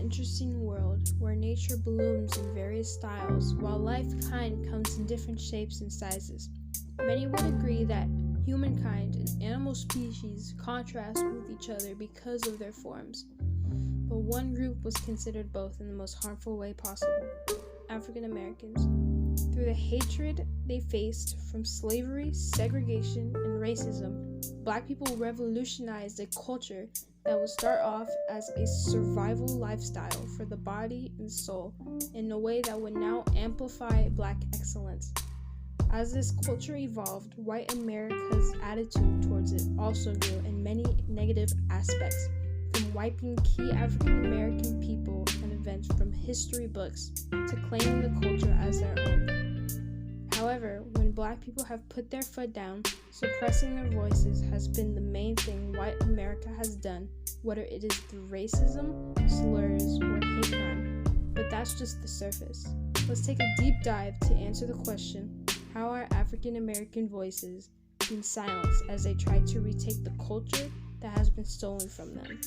interesting world where nature blooms in various styles while life-kind comes in different shapes and sizes. Many would agree that humankind and animal species contrast with each other because of their forms, but one group was considered both in the most harmful way possible: African Americans. Through the hatred they faced from slavery, segregation, and racism, Black people revolutionized a culture that would start off as a survival lifestyle for the body and soul in a way that would now amplify Black excellence. As this culture evolved, white America's attitude towards it also grew in many negative aspects, from wiping key African American people and events from history books to claiming the culture as their own. However, when Black people have put their foot down, suppressing their voices has been the main thing white America has done, whether it is through racism, slurs, or hate crime. But that's just the surface. Let's take a deep dive to answer the question: how are African American voices being silenced as they try to retake the culture that has been stolen from them?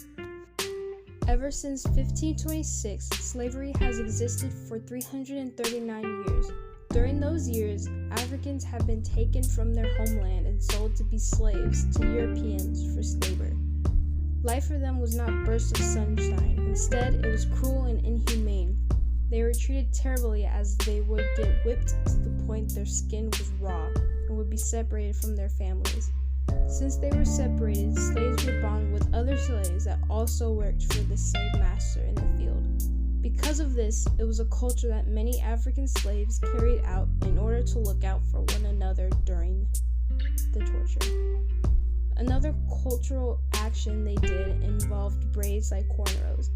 Ever since 1526, slavery has existed for 339 years. During those years, Africans have been taken from their homeland and sold to be slaves to Europeans for labor. Life for them was not bursts of sunshine. Instead, it was cruel and inhumane. They were treated terribly, as they would get whipped to the point their skin was raw and would be separated from their families. Since they were separated, slaves would bond with other slaves that also worked for the slave master in the field. Because of this, it was a culture that many African slaves carried out in order to look out for one another during the torture. Another cultural action they did involved braids like cornrows.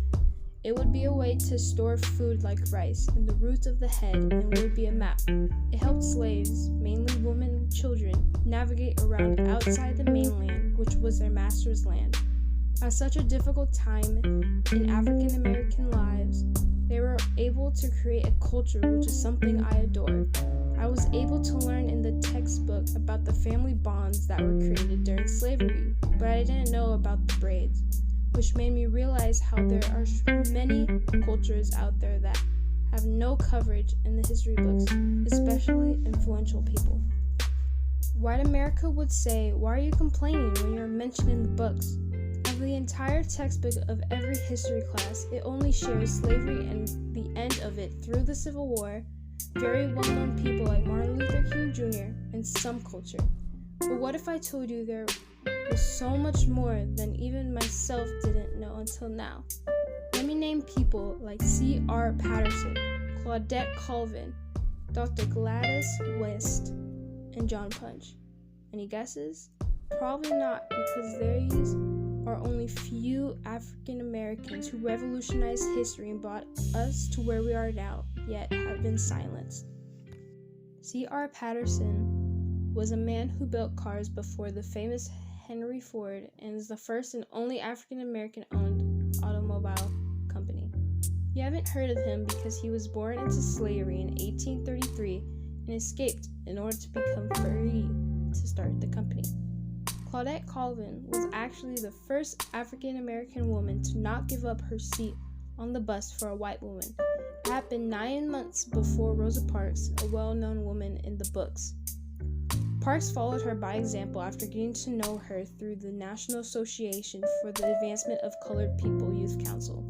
It would be a way to store food like rice in the roots of the head, and would be a map. It helped slaves, mainly women and children, navigate around outside the mainland, which was their master's land. At such a difficult time in African American lives, they were able to create a culture, which is something I adore. I was able to learn in the textbook about the family bonds that were created during slavery, but I didn't know about the braids, which made me realize how there are many cultures out there that have no coverage in the history books, especially influential people. White America would say, "Why are you complaining when you're mentioned in the books?" Of the entire textbook of every history class, it only shares slavery and the end of it through the Civil War, very well-known people like Martin Luther King Jr., and some culture. But what if I told you there was so much more than even myself didn't know until now? Let me name people like C.R. Patterson, Claudette Colvin, Dr. Gladys West, and John Punch. Any guesses? Probably not, because these are only few African Americans who revolutionized history and brought us to where we are now, yet have been silenced. C.R. Patterson was a man who built cars before the famous Henry Ford, and is the first and only African American owned automobile company. You haven't heard of him because he was born into slavery in 1833 and escaped in order to become free to start the company. Claudette Colvin was actually the first African American woman to not give up her seat on the bus for a white woman. It happened 9 months before Rosa Parks, a well-known woman in the books. Parks followed her by example after getting to know her through the National Association for the Advancement of Colored People Youth Council.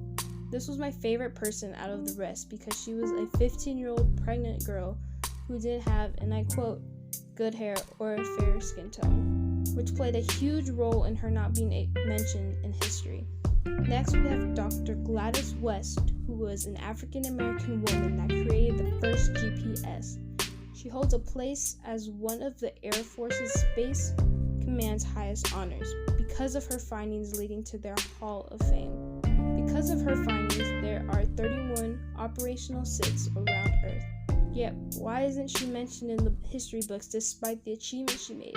This was my favorite person out of the rest because she was a 15-year-old pregnant girl who didn't have, and I quote, good hair or a fair skin tone, which played a huge role in her not being mentioned in history. Next, we have Dr. Gladys West, who was an African American woman that created the first GPS. She holds a place as one of the Air Force's Space Command's highest honors because of her findings leading to their Hall of Fame. Because of her findings, there are 31 operational sits around Earth. Yet, why isn't she mentioned in the history books despite the achievements she made?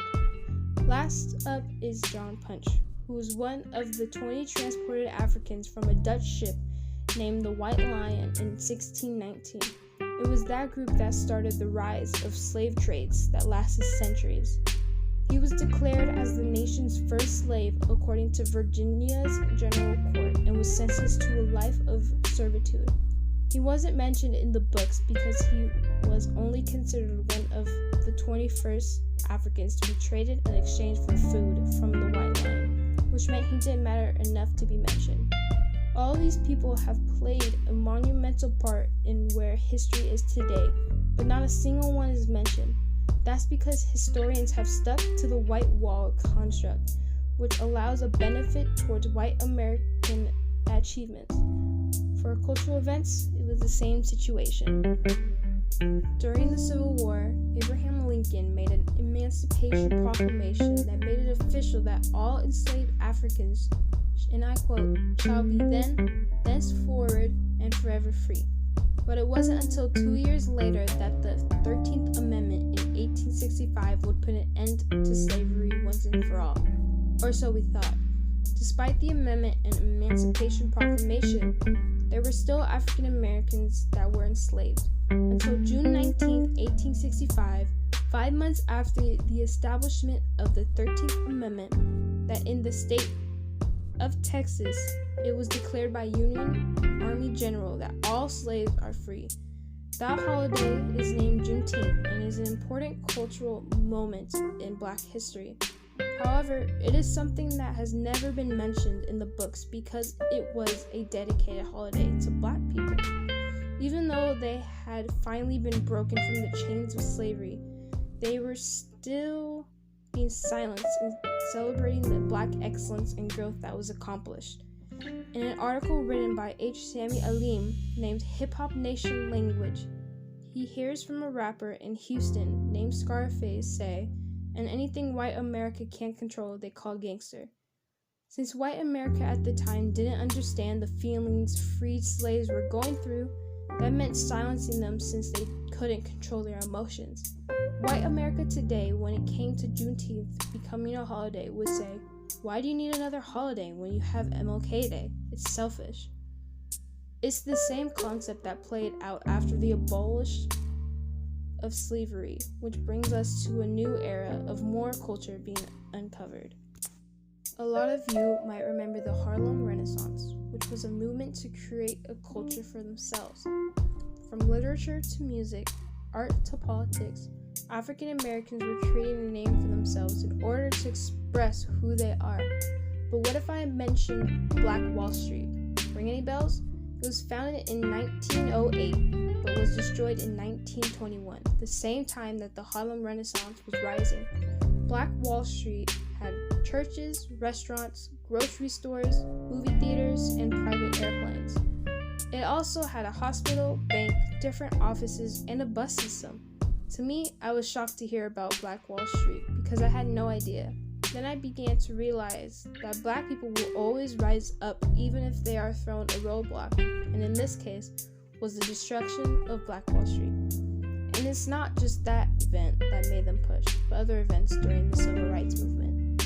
Last up is John Punch, who was one of the 20 transported Africans from a Dutch ship named the White Lion in 1619. It was that group that started the rise of slave trades that lasted centuries. He was declared as the nation's first slave according to Virginia's General Court and was was sentenced to a life of servitude. He wasn't mentioned in the books because he was only considered one of the 21st Africans to be traded in exchange for food from the white line, which meant he didn't matter enough to be mentioned. All these people have played a monumental part in where history is today, but not a single one is mentioned. That's because historians have stuck to the white wall construct, which allows a benefit towards white American achievements. For cultural events, it was the same situation. During the Civil War, Abraham Lincoln made an Emancipation Proclamation that made it official that all enslaved Africans, and I quote, shall be thenceforward and forever free. But it wasn't until 2 years later that the 13th Amendment in 1865 would put an end to slavery once and for all. Or so we thought. Despite the amendment and Emancipation Proclamation, there were still African Americans that were enslaved. Until June 19, 1865, 5 months after the establishment of the 13th Amendment, that in the state of Texas, it was declared by Union Army General that all slaves are free. That holiday is named Juneteenth and is an important cultural moment in Black history. However, it is something that has never been mentioned in the books because it was a dedicated holiday to Black people. Even though they had finally been broken from the chains of slavery, they were still being silenced and celebrating the Black excellence and growth that was accomplished. In an article written by H. Sammy Alim named Hip Hop Nation Language, he hears from a rapper in Houston named Scarface say, and anything white America can't control, they call gangster. Since white America at the time didn't understand the feelings freed slaves were going through, that meant silencing them since they couldn't control their emotions. White America today, when it came to Juneteenth becoming a holiday, would say, why do you need another holiday when you have MLK Day? It's selfish. It's the same concept that played out after the abolition of slavery, which brings us to a new era of more culture being uncovered. A lot of you might remember the Harlem Renaissance, which was a movement to create a culture for themselves. From literature to music, art to politics, African Americans were creating a name for themselves in order to express who they are. But what if I mention Black Wall Street? Ring any bells? It was founded in 1908, but was destroyed in 1921, the same time that the Harlem Renaissance was rising. Black Wall Street had churches, restaurants, grocery stores, movie theaters, and private airplanes. It also had a hospital, bank, different offices, and a bus system. To me, I was shocked to hear about Black Wall Street because I had no idea. Then I began to realize that Black people will always rise up even if they are thrown a roadblock, and in this case, was the destruction of Black Wall Street. And it's not just that event that made them push, but other events during the Civil Rights Movement.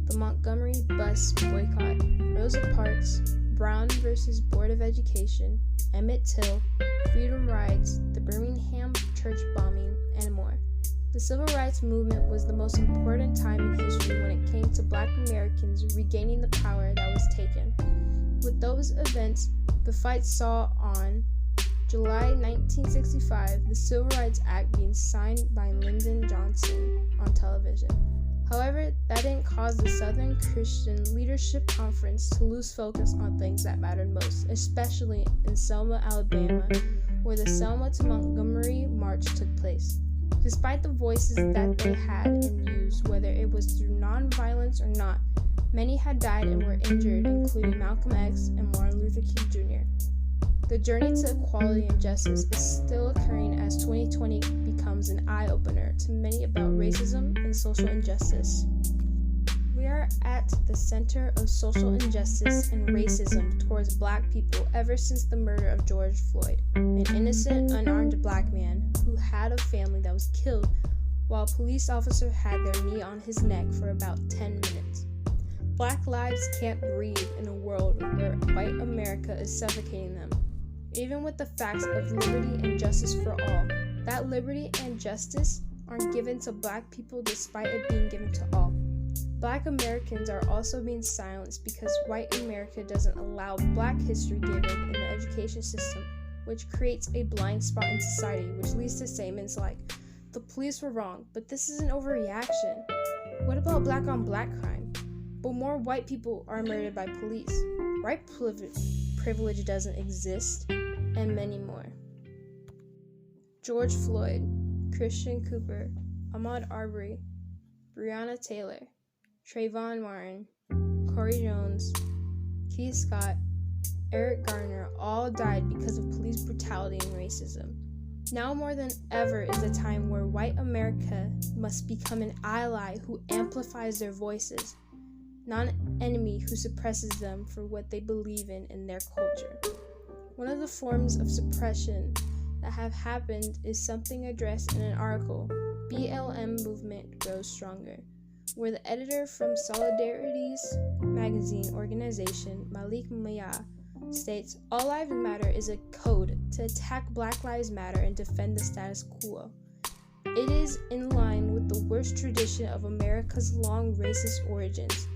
The Montgomery bus boycott, Rosa Parks, Brown versus Board of Education, Emmett Till, Freedom Rides, the Birmingham church bombing, and more. The Civil Rights Movement was the most important time in history when it came to Black Americans regaining the power that was taken. With those events, the fight saw on July 1965 the Civil Rights Act being signed by Lyndon Johnson on television. However, that didn't cause the Southern Christian Leadership Conference to lose focus on things that mattered most, especially in Selma, Alabama, where the Selma to Montgomery March took place. Despite the voices that they had and used, whether it was through nonviolence or not, many had died and were injured, including Malcolm X and Martin Luther King Jr. The journey to equality and justice is still occurring as 2020 becomes an eye-opener to many about racism and social injustice. We are at the center of social injustice and racism towards Black people ever since the murder of George Floyd, an innocent, unarmed Black man who had a family that was killed while a police officer had their knee on his neck for about 10 minutes. Black lives can't breathe in a world where white America is suffocating them. Even with the facts of liberty and justice for all, that liberty and justice aren't given to Black people despite it being given to all. Black Americans are also being silenced because white America doesn't allow Black history given in the education system, which creates a blind spot in society, which leads to statements like, "The police were wrong, but this is an overreaction. What about Black on Black crime? But more white people are murdered by police. White privilege doesn't exist," and many more. George Floyd, Christian Cooper, Ahmaud Arbery, Breonna Taylor, Trayvon Martin, Corey Jones, Keith Scott, Eric Garner all died because of police brutality and racism. Now more than ever is a time where white America must become an ally who amplifies their voices, not an enemy who suppresses them for what they believe in their culture. One of the forms of suppression that have happened is something addressed in an article, BLM Movement Grows Stronger, where the editor from Solidarity's magazine organization, Malik Maya, states, "All Lives Matter is a code to attack Black Lives Matter and defend the status quo. It is in line with the worst tradition of America's long racist origins.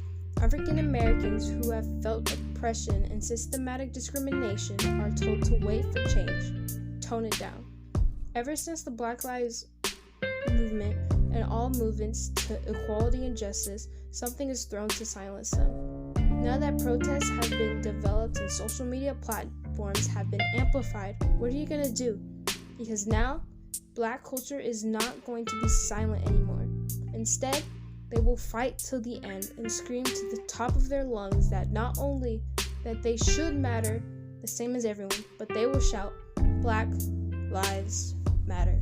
African Americans who have felt oppression and systematic discrimination are told to wait for change. Tone it down." Ever since the Black Lives Movement and all movements to equality and justice, something is thrown to silence them. Now that protests have been developed and social media platforms have been amplified, what are you going to do? Because now, Black culture is not going to be silent anymore. Instead, they will fight till the end and scream to the top of their lungs that not only that they should matter the same as everyone, but they will shout, "Black Lives Matter."